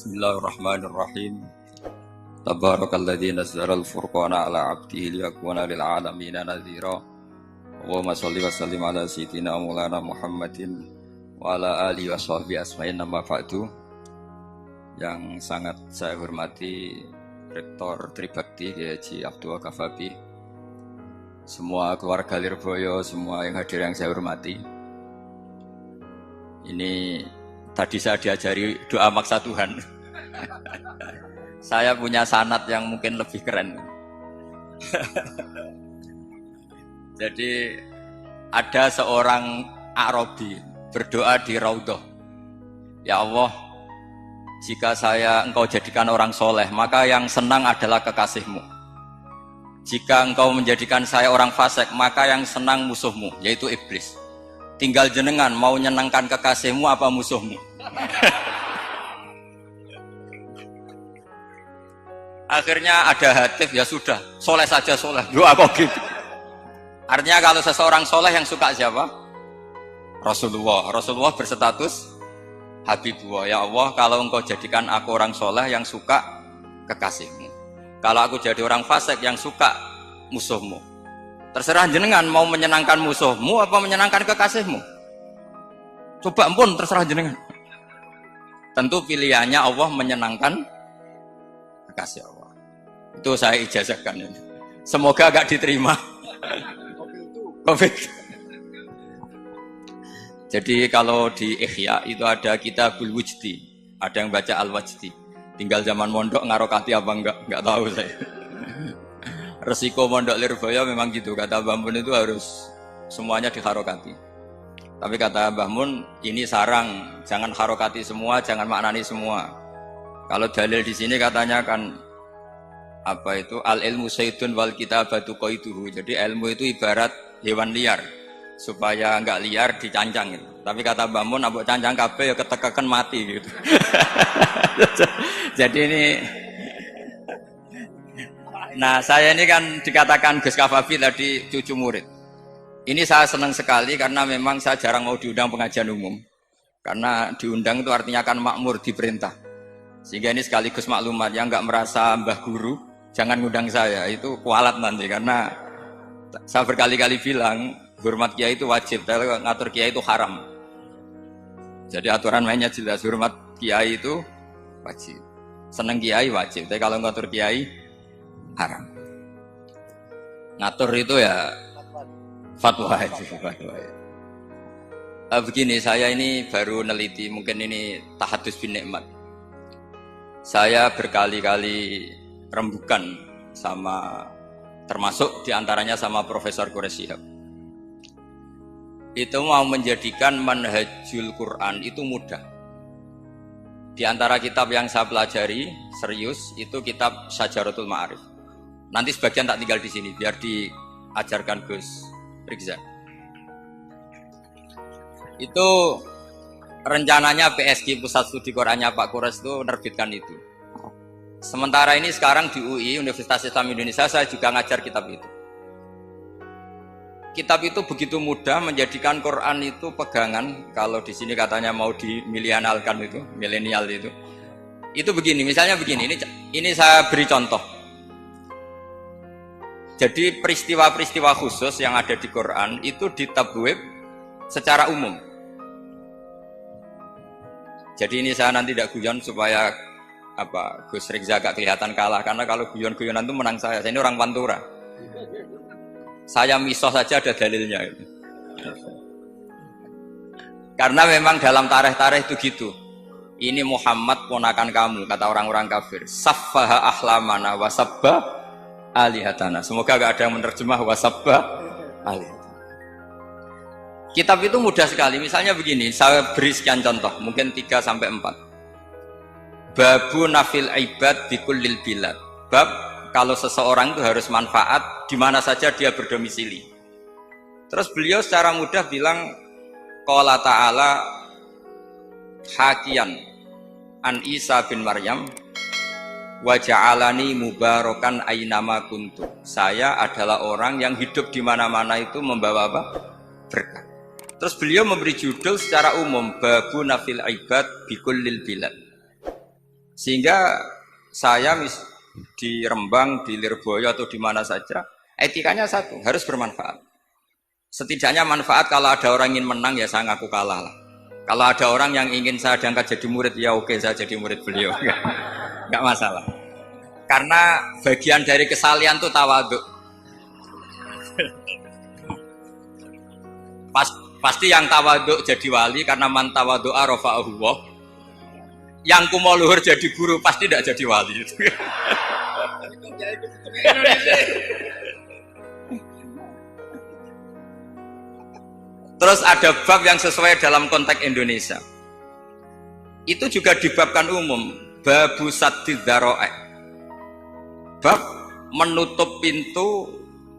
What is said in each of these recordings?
Bismillahirrahmanirrahim. Tabarakalladzi nazzala al-furqana ala 'abdihi liyakuna lil 'alamina nadhira. Allahumma shalli wa sallim ala sayyidina Maulana Muhammadin wa ala alihi wa sahbihi asma'in amma ba'du. Yang sangat saya hormati Rektor Tribakti Kiai Haji Abdul Kafabi, semua keluarga Lirboyo, semua yang hadir yang saya hormati. Ini tadi saya diajari doa maksa Tuhan. Saya punya sanad yang mungkin lebih keren. Jadi ada seorang Arabi berdoa di Raudhah. Ya Allah, jika Engkau jadikan orang soleh, maka yang senang adalah kekasih-Mu. Jika Engkau menjadikan saya orang fasik, maka yang senang musuh-Mu, yaitu iblis. Tinggal jenengan mau nyenangkan kekasih-Mu apa musuh-Mu. Akhirnya ada hatif, ya sudah, soleh saja soleh, doa kok gitu. Artinya kalau seseorang soleh yang suka siapa? Rasulullah berstatus Habibullah. Ya Allah, kalau Engkau jadikan aku orang soleh yang suka kekasih-Mu, kalau aku jadi orang fasik yang suka musuh-Mu, terserah jenengan mau menyenangkan musuh-Mu apa menyenangkan kekasih-Mu. Coba pun terserah jenengan. Tentu pilihannya Allah menyenangkan kekasih Allah. Itu saya ijazahkan ini. Semoga agak diterima. Covid. Jadi kalau di Ihya itu ada Kitabul Wujdi, ada yang baca Al-Wajdi. Tinggal zaman mondok ngarokati apa enggak tahu saya. Resiko mondok Lirboyo memang gitu, kata Mbah Mun itu harus semuanya diharokati. Tapi kata Mbah Mun ini sarang, jangan harokati semua, jangan maknani semua. Kalau dalil di sini katanya kan apa itu al ilmu sayyidun wal kitabatu qaiduhu. Jadi ilmu itu ibarat hewan liar, supaya enggak liar dicancang gitu. Tapi kata Mbah Mun ambek cancang kabeh ya ketekekan mati gitu. Jadi ini, nah saya ini kan dikatakan Gus Kafabi tadi cucu murid. Ini saya senang sekali karena memang saya jarang mau diundang pengajian umum. Karena diundang itu artinya kan makmur, diperintah. Sehingga ini sekaligus maklumat, yang nggak merasa mbah guru jangan ngundang saya, itu kualat nanti. Karena saya berkali-kali bilang hormat kiai itu wajib, tapi ngatur kiai itu haram. Jadi aturan mainnya jelas, hormat kiai itu wajib, seneng kiai wajib, tapi kalau ngatur kiai haram. Ngatur itu ya fatwa itu, fatwa. Begini, saya ini baru neliti, mungkin ini tahadus bin nikmat. Saya berkali-kali rembukan sama, termasuk diantaranya sama Profesor Quraish Shihab. Itu mau menjadikan manhajul Quran itu mudah. Di antara kitab yang saya pelajari serius itu kitab Syajaratul Ma'arif. Nanti sebagian tak tinggal di sini biar diajarkan Gus Rizal. Itu rencananya PSG Pusat Studi Qurannya Pak Quraish itu menerbitkan itu. Sementara ini sekarang di UI Universitas Islam Indonesia saya juga ngajar kitab itu. Kitab itu begitu mudah menjadikan Quran itu pegangan. Kalau di sini katanya mau dimilenialkan itu, milenial itu. Itu begini, misalnya begini. Ini saya beri contoh. Jadi peristiwa-peristiwa khusus yang ada di Quran itu ditabwib secara umum. Jadi ini saya nanti tidak guyon supaya Gus Rizal gak kelihatan kalah, karena kalau guyon-guyonan itu menang saya. Saya ini orang Pantura. Saya misoh saja ada dalilnya itu. Karena memang dalam tarikh-tarikh itu gitu. Ini Muhammad ponakan kamu, kata orang-orang kafir. Saffaha ahlamana wasabba alihatana. Semoga gak ada yang menerjemah wasabba alihatana. Kitab itu mudah sekali. Misalnya begini, saya beri sekian contoh, mungkin 3 sampai 4. Babu nafil ibad bikullil bilad. Bab kalau seseorang itu harus manfaat di mana saja dia berdomisili. Terus beliau secara mudah bilang qala ta'ala hakian an Isa bin Maryam wa ja'alani mubarakan ainama kuntu. Saya adalah orang yang hidup di mana-mana itu membawa apa? Berkah. Terus beliau memberi judul secara umum babu nafil ibad bikullil bilad. Sehingga saya di Rembang, di Lirboyo atau di mana saja, etikanya satu, harus bermanfaat. Setidaknya manfaat kalau ada orang ingin menang ya saya ngaku kalah lah. Kalau ada orang yang ingin saya diangkat jadi murid ya oke saya jadi murid beliau. Enggak masalah. Karena bagian dari kesalian itu tawaduk. Pasti yang tawaduk jadi wali karena man tawadu'a rafa'ahu Allah. Yang kumo luhur jadi guru pasti tidak jadi wali. Terus ada bab yang sesuai dalam konteks Indonesia. Itu juga dibabkan umum, babu saddid dzara'i. Bab menutup pintu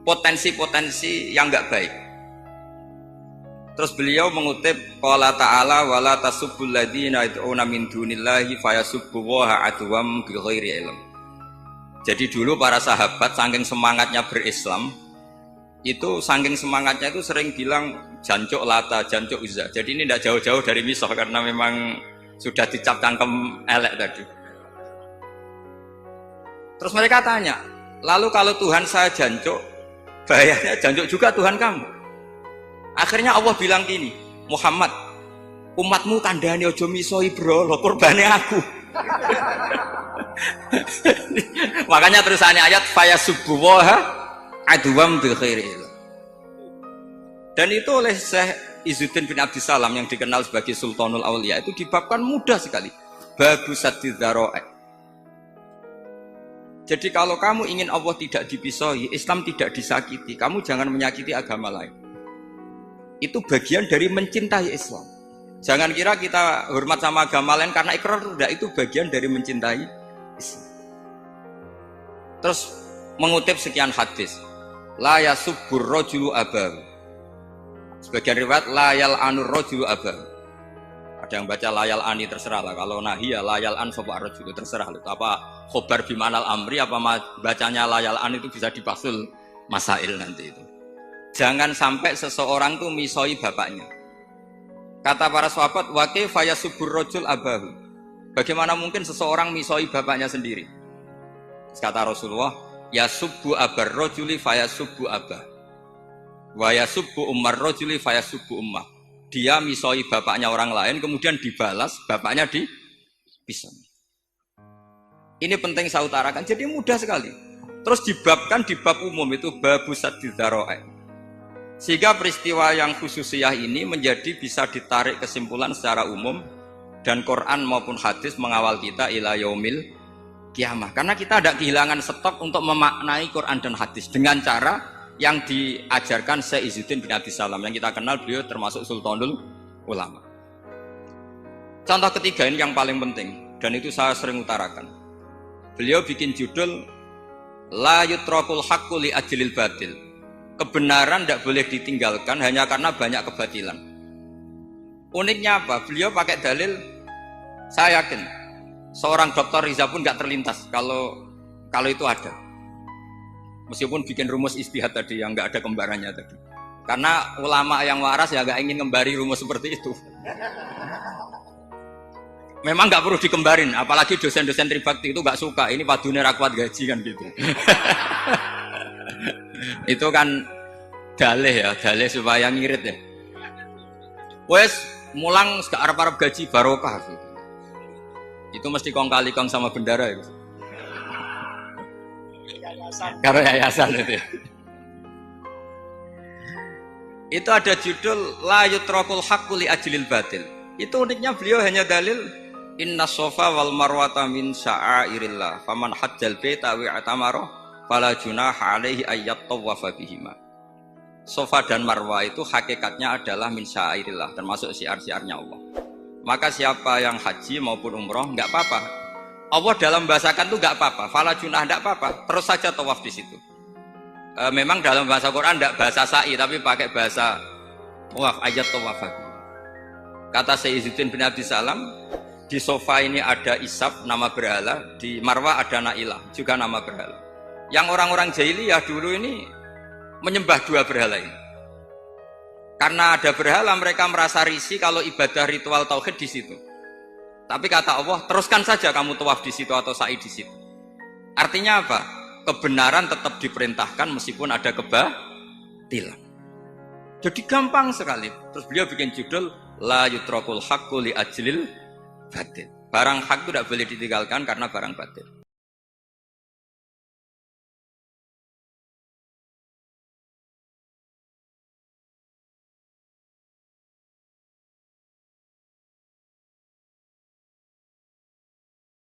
potensi-potensi yang enggak baik. Terus beliau mengutip qala ta'ala wala tasubbul ladzina yad'una min dunillahi fayasubbullaha adwam bighairi ilm. Jadi dulu para sahabat saking semangatnya berislam, itu saking semangatnya itu sering bilang jancuk Lata, jancuk Uzza. Jadi ini tidak jauh-jauh dari misah karena memang sudah dicap cangkem elek tadi. Terus mereka tanya, lalu kalau Tuhan saya jancuk, bahayanya jancuk juga Tuhan kamu. Akhirnya Allah bilang gini, Muhammad, umatmu kandhane aja misoi bro, lho kurbane aku. Makanya terusannya ayat fayasubbuha adwam bil khairi. Dan itu oleh Syekh Izzuddin bin Abdissalam yang dikenal sebagai Sultanul Aulia itu dibabkan mudah sekali. Babu saddid dzara'i. Jadi kalau kamu ingin Allah tidak dipisoi, Islam tidak disakiti, kamu jangan menyakiti agama lain. Itu bagian dari mencintai Islam. Jangan kira kita hormat sama agama lain karena ikrar, tidak, itu bagian dari mencintai Islam. Terus mengutip sekian hadis, la yasubbur rajulu abahu. Sebagian riwayat la yal'anur rajulu abahu. Ada yang baca layal ani, terserah lah. Kalau nahia layal an sopa rajulu, terserah lah. Apa khobar bimanal amri, apa bacanya layal an itu bisa dipasul masail nanti itu. Jangan sampai seseorang tuh misoi bapaknya. Kata para sahabat, wa kaifa yasubbur rajul abahu. Bagaimana mungkin seseorang misoi bapaknya sendiri? Kata Rasulullah, yasubbu abar rajuli fayasubbu abah. Wa yasubbu ummar rajuli fayasubbu ummah. Dia misoi bapaknya orang lain kemudian dibalas bapaknya dipisah. Ini penting saya utarakan. Jadi mudah sekali. Terus dibabkan di bab umum itu babu saddid dzara'i. Sehingga peristiwa yang khususiyah ini menjadi bisa ditarik kesimpulan secara umum dan Quran maupun hadis mengawal kita ila yaumil kiamah. Karena kita tidak kehilangan stok untuk memaknai Quran dan hadis dengan cara yang diajarkan Syekh Izzuddin bin Abdissalam yang kita kenal, beliau termasuk Sultanul Ulama. Contoh ketiga ini yang paling penting dan itu saya sering utarakan. Beliau bikin judul La yutrakul haqqu li ajlil batil. Kebenaran tidak boleh ditinggalkan hanya karena banyak kebatilan. Uniknya apa? Beliau pakai dalil, saya yakin seorang dokter Riza pun nggak terlintas kalau itu ada. Meskipun bikin rumus istihad tadi yang nggak ada kembarannya tadi. Karena ulama yang waras ya nggak ingin ngembari rumus seperti itu. Memang nggak perlu dikembarin, apalagi dosen-dosen tribakti itu nggak suka. Ini padune ra kuat gaji kan gitu. Itu kan dalih ya, dalih supaya ngirit ya. Wes mulang gak arep-arep gaji barokah gitu. Itu mesti kong kali kong sama bendara itu. Karo yayasan itu. Itu ada judul La yutrakul haqqu li ajlil batil. Itu uniknya beliau hanya dalil inna sofa wal marwata min sya'airillah faman hajjal baita wa atamara fala junaha alaihi ayyat tawafa bihima. Sofa dan Marwah itu hakikatnya adalah min sya'airillah, termasuk syiar-syiarnya Allah. Maka siapa yang haji maupun umroh enggak apa-apa. Allah dalam bahasakan itu enggak apa-apa, fala junah enggak apa-apa, terus saja tawaf di situ. Memang dalam bahasa Quran enggak bahasa sa'i tapi pakai bahasa tawaf, ayat tawafa. Kata Syekh Izzuddin bin Abdissalam, di sofa ini ada Isab nama berhala, di Marwah ada Nailah juga nama berhala. Yang orang-orang jahiliyah dulu ini menyembah dua berhala ini. Karena ada berhala mereka merasa risih kalau ibadah ritual tauhid di situ. Tapi kata Allah, teruskan saja kamu tawaf di situ atau sa'i di situ. Artinya apa? Kebenaran tetap diperintahkan meskipun ada kebatilan. Jadi gampang sekali. Terus beliau bikin judul la yutrakul haqqu li ajlil batil. Barang hak itu tidak boleh ditinggalkan karena barang batil.